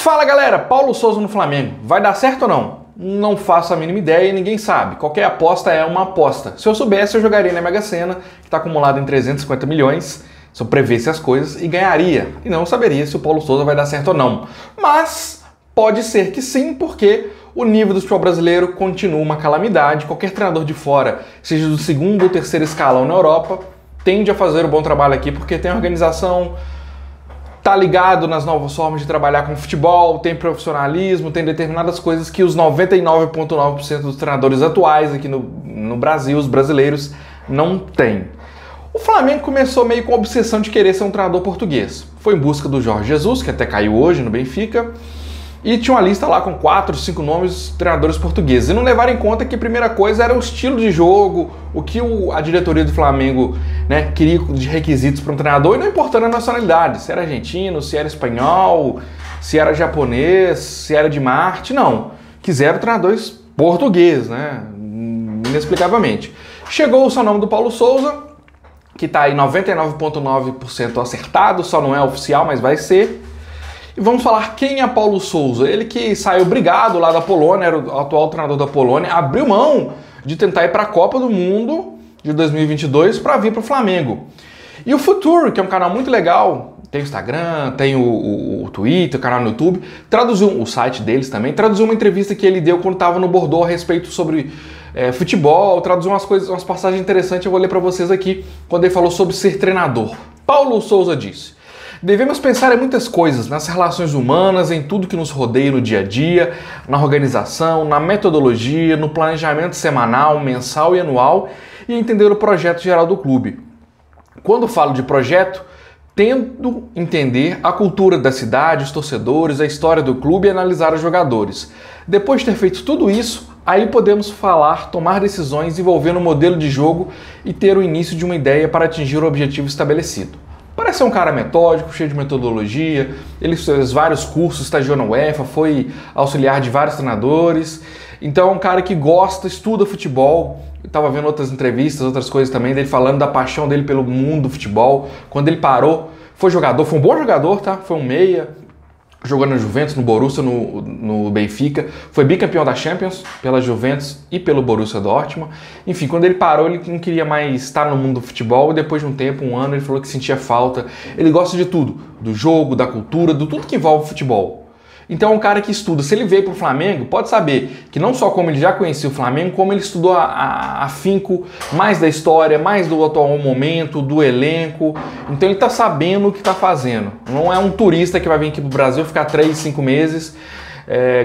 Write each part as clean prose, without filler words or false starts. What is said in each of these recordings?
Fala galera, Paulo Souza no Flamengo, vai dar certo ou não? Não faço a mínima ideia e ninguém sabe. Qualquer aposta é uma aposta. Se eu soubesse, eu jogaria na Mega Sena, que está acumulado em 350 milhões, se eu prevesse as coisas, e ganharia. E não saberia se o Paulo Souza vai dar certo ou não. Mas pode ser que sim, porque o nível do futebol brasileiro continua uma calamidade. Qualquer treinador de fora, seja do segundo ou terceiro escalão na Europa, tende a fazer um bom trabalho aqui, porque tem organização, tá ligado nas novas formas de trabalhar com futebol, tem profissionalismo, tem determinadas coisas que os 99,9% dos treinadores atuais aqui no Brasil, os brasileiros, não têm. O Flamengo começou meio com a obsessão de querer ser um treinador português. Foi em busca do Jorge Jesus, que até caiu hoje no Benfica, e tinha uma lista lá com 4, 5 nomes de treinadores portugueses. E não levaram em conta que a primeira coisa era o estilo de jogo, o que a diretoria do Flamengo, queria de requisitos para um treinador, e não importando a nacionalidade, se era argentino, se era espanhol, se era japonês, se era de Marte, não. Quiseram treinadores portugueses, inexplicavelmente. Chegou o seu nome do Paulo Souza, que está aí 99,9% acertado, só não é oficial, mas vai ser. E vamos falar quem é Paulo Souza. Ele que saiu brigado lá da Polônia, era o atual treinador da Polônia, abriu mão de tentar ir para a Copa do Mundo de 2022 para vir para o Flamengo. E o Futuro, que é um canal muito legal, tem o Instagram, tem o Twitter, o canal no YouTube, traduziu o site deles também, traduziu uma entrevista que ele deu quando estava no Bordeaux a respeito sobre futebol, traduziu umas passagens interessantes, eu vou ler para vocês aqui, quando ele falou sobre ser treinador. Paulo Souza disse: devemos pensar em muitas coisas, nas relações humanas, em tudo que nos rodeia no dia a dia, na organização, na metodologia, no planejamento semanal, mensal e anual, e entender o projeto geral do clube. Quando falo de projeto, tento entender a cultura da cidade, os torcedores, a história do clube e analisar os jogadores. Depois de ter feito tudo isso, aí podemos tomar decisões envolvendo o modelo de jogo e ter o início de uma ideia para atingir o objetivo estabelecido. Parece ser um cara metódico, cheio de metodologia, ele fez vários cursos, estagiou na UEFA, foi auxiliar de vários treinadores, então é um cara que gosta, estuda futebol. Eu estava vendo outras entrevistas, outras coisas também, dele falando da paixão dele pelo mundo do futebol. Quando ele parou, foi jogador, foi um bom jogador, tá? Foi um meia, jogou no Juventus, no Borussia, no Benfica, foi bicampeão da Champions pela Juventus e pelo Borussia Dortmund. Enfim, quando ele parou, ele não queria mais estar no mundo do futebol, e depois de um tempo, um ano, ele falou que sentia falta. Ele gosta de tudo, do jogo, da cultura, de tudo que envolve futebol. Então é um cara que estuda. Se ele veio para o Flamengo, pode saber que não só como ele já conhecia o Flamengo, como ele estudou afinco mais da história, mais do atual momento, do elenco. Então ele está sabendo o que está fazendo. Não é um turista que vai vir aqui para o Brasil ficar 3, 5 meses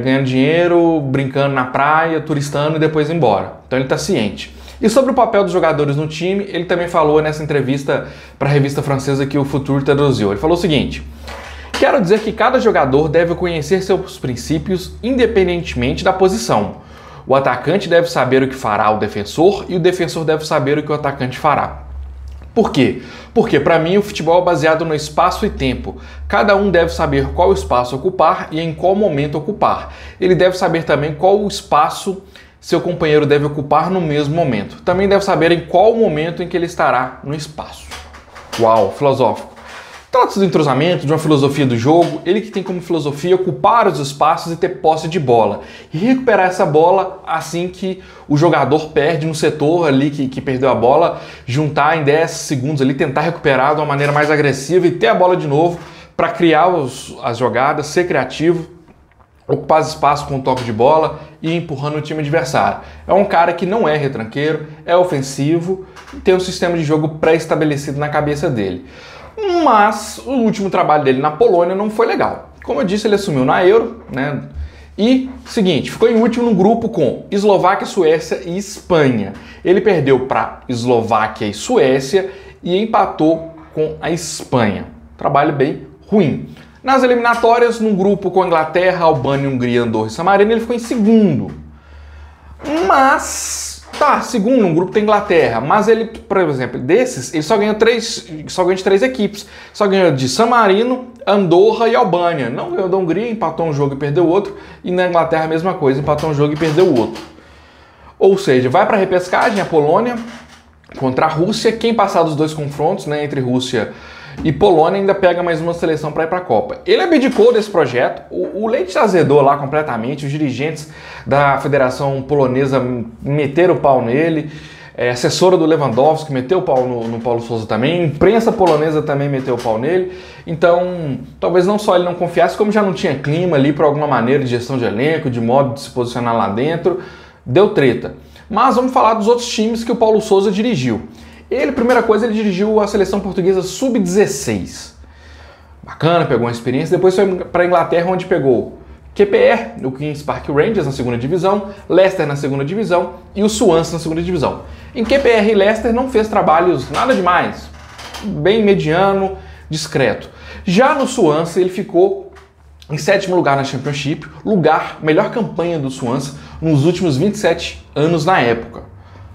ganhando dinheiro, brincando na praia, turistando e depois ir embora. Então ele está ciente. E sobre o papel dos jogadores no time, ele também falou nessa entrevista para a revista francesa que o Futuro traduziu. Ele falou o seguinte: quero dizer que cada jogador deve conhecer seus princípios independentemente da posição. O atacante deve saber o que fará o defensor e o defensor deve saber o que o atacante fará. Por quê? Porque para mim o futebol é baseado no espaço e tempo. Cada um deve saber qual espaço ocupar e em qual momento ocupar. Ele deve saber também qual espaço seu companheiro deve ocupar no mesmo momento. Também deve saber em qual momento em que ele estará no espaço. Uau, filosófico. Trata-se do entrosamento, de uma filosofia do jogo, ele que tem como filosofia ocupar os espaços e ter posse de bola. E recuperar essa bola assim que o jogador perde no setor ali que perdeu a bola, juntar em 10 segundos ali, tentar recuperar de uma maneira mais agressiva e ter a bola de novo para criar as jogadas, ser criativo, ocupar os espaços com um toque de bola e empurrando o time adversário. É um cara que não é retranqueiro, é ofensivo e tem um sistema de jogo pré-estabelecido na cabeça dele. Mas o último trabalho dele na Polônia não foi legal. Como eu disse, ele assumiu na Euro, E, seguinte, ficou em último no grupo com Eslováquia, Suécia e Espanha. Ele perdeu para Eslováquia e Suécia e empatou com a Espanha. Trabalho bem ruim. Nas eliminatórias, num grupo com Inglaterra, Albânia, Hungria, Andorra e San Marino, ele ficou em segundo. Segundo, um grupo da Inglaterra, mas ele, por exemplo, desses, ele só ganha de 3 equipes. Só ganhou de San Marino, Andorra e Albânia. Não ganhou da Hungria, empatou um jogo e perdeu o outro. E na Inglaterra a mesma coisa, empatou um jogo e perdeu o outro. Ou seja, vai para a repescagem a Polônia contra a Rússia. Quem passar dos dois confrontos, entre Rússia e Polônia ainda pega mais uma seleção para ir para a Copa. Ele abdicou desse projeto, o Leite azedou lá completamente, os dirigentes da Federação Polonesa meteram o pau nele, assessora do Lewandowski meteu o pau no Paulo Sousa também, a imprensa polonesa também meteu o pau nele, então talvez não só ele não confiasse, como já não tinha clima ali para alguma maneira de gestão de elenco, de modo de se posicionar lá dentro, deu treta. Mas vamos falar dos outros times que o Paulo Sousa dirigiu. Ele, primeira coisa, ele dirigiu a seleção portuguesa Sub-16. Bacana, pegou uma experiência. Depois foi para a Inglaterra, onde pegou QPR, o Queen's Park Rangers na segunda divisão, Leicester na segunda divisão e o Swansea na segunda divisão. Em QPR e Leicester não fez trabalhos nada demais, bem mediano, discreto. Já no Swansea ele ficou em 7º lugar na Championship, melhor campanha do Swansea nos últimos 27 anos na época.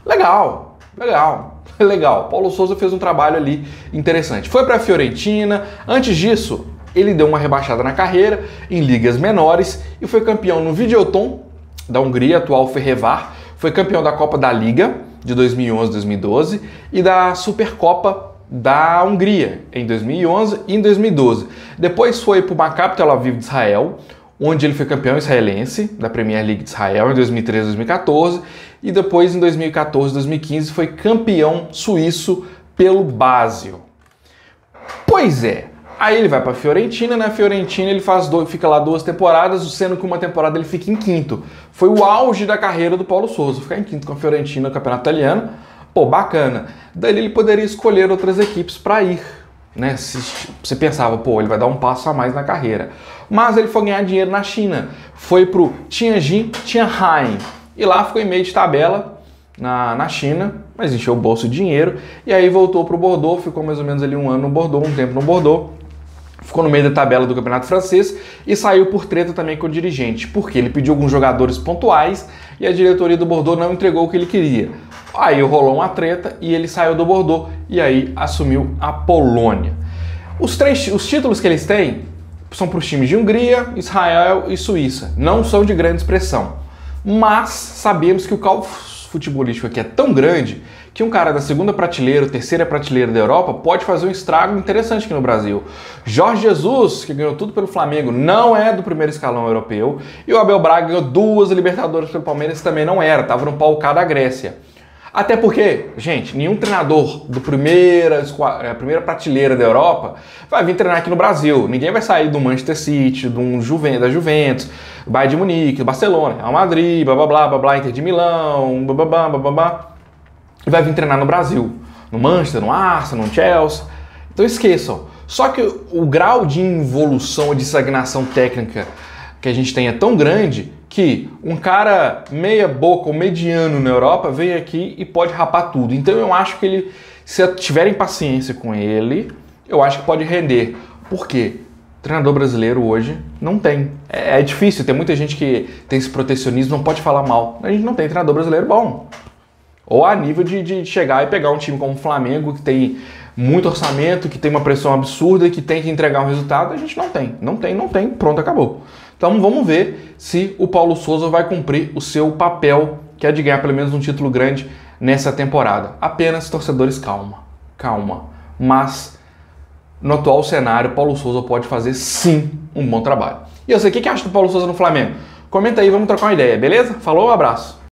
Legal, legal. Legal, Paulo Sousa fez um trabalho ali interessante. Foi para a Fiorentina, antes disso ele deu uma rebaixada na carreira em ligas menores e foi campeão no Videoton da Hungria, atual Fehervar, foi campeão da Copa da Liga de 2011-2012 e da Supercopa da Hungria em 2011 e em 2012. Depois foi para o Maccabi Tel Aviv de Israel, onde ele foi campeão israelense da Premier League de Israel em 2013 e 2014, e depois em 2014 e 2015 foi campeão suíço pelo Basel. Pois é, aí ele vai para a Fiorentina, na Fiorentina ele fica lá 2 temporadas, sendo que uma temporada ele fica em 5º. Foi o auge da carreira do Paulo Sousa, ficar em 5º com a Fiorentina no Campeonato Italiano, pô, bacana. Daí ele poderia escolher outras equipes para ir, né? Se você pensava, pô, ele vai dar um passo a mais na carreira. Mas ele foi ganhar dinheiro na China, foi pro Tianjin Tianhai, e lá ficou em meio de tabela na China, mas encheu o bolso de dinheiro, e aí voltou pro Bordeaux, ficou mais ou menos ali um ano no Bordeaux, um tempo no Bordeaux, ficou no meio da tabela do campeonato francês e saiu por treta também com o dirigente, porque ele pediu alguns jogadores pontuais e a diretoria do Bordeaux não entregou o que ele queria. Aí rolou uma treta e ele saiu do Bordeaux e aí assumiu a Polônia. Os títulos que eles têm são para os times de Hungria, Israel e Suíça. Não são de grande expressão, mas sabemos que o caos futebolístico aqui é tão grande que um cara da segunda prateleira, terceira prateleira da Europa pode fazer um estrago interessante aqui no Brasil. Jorge Jesus, que ganhou tudo pelo Flamengo, não é do primeiro escalão europeu, e o Abel Braga ganhou 2 Libertadores pelo Palmeiras, também não era, estava no pau da Grécia. Até porque, gente, nenhum treinador do primeira prateleira da Europa vai vir treinar aqui no Brasil. Ninguém vai sair do Manchester City, da Juventus, Bayern de Munique, Barcelona, Real Madrid, blá blá blá blá blá, Inter de Milão, blá blá blá blá blá blá, e vai vir treinar no Brasil, no Manchester, no Arsenal, no Chelsea. Então esqueçam. Só que o grau de involução e de estagnação técnica que a gente tem é tão grande que um cara meia boca ou mediano na Europa vem aqui e pode rapar tudo. Então eu acho que ele, se tiverem paciência com ele, eu acho que pode render. Por quê? Treinador brasileiro hoje não tem. É difícil, tem muita gente que tem esse protecionismo, não pode falar mal. A gente não tem treinador brasileiro bom. Ou a nível de chegar e pegar um time como o Flamengo, que tem muito orçamento, que tem uma pressão absurda, que tem que entregar um resultado, a gente não tem. Não tem, pronto, acabou. Então vamos ver se o Paulo Sousa vai cumprir o seu papel, que é de ganhar pelo menos um título grande nessa temporada. Apenas, torcedores, calma. Mas no atual cenário, Paulo Sousa pode fazer sim um bom trabalho. E eu sei, o que acha do Paulo Sousa no Flamengo? Comenta aí, vamos trocar uma ideia, beleza? Falou, um abraço.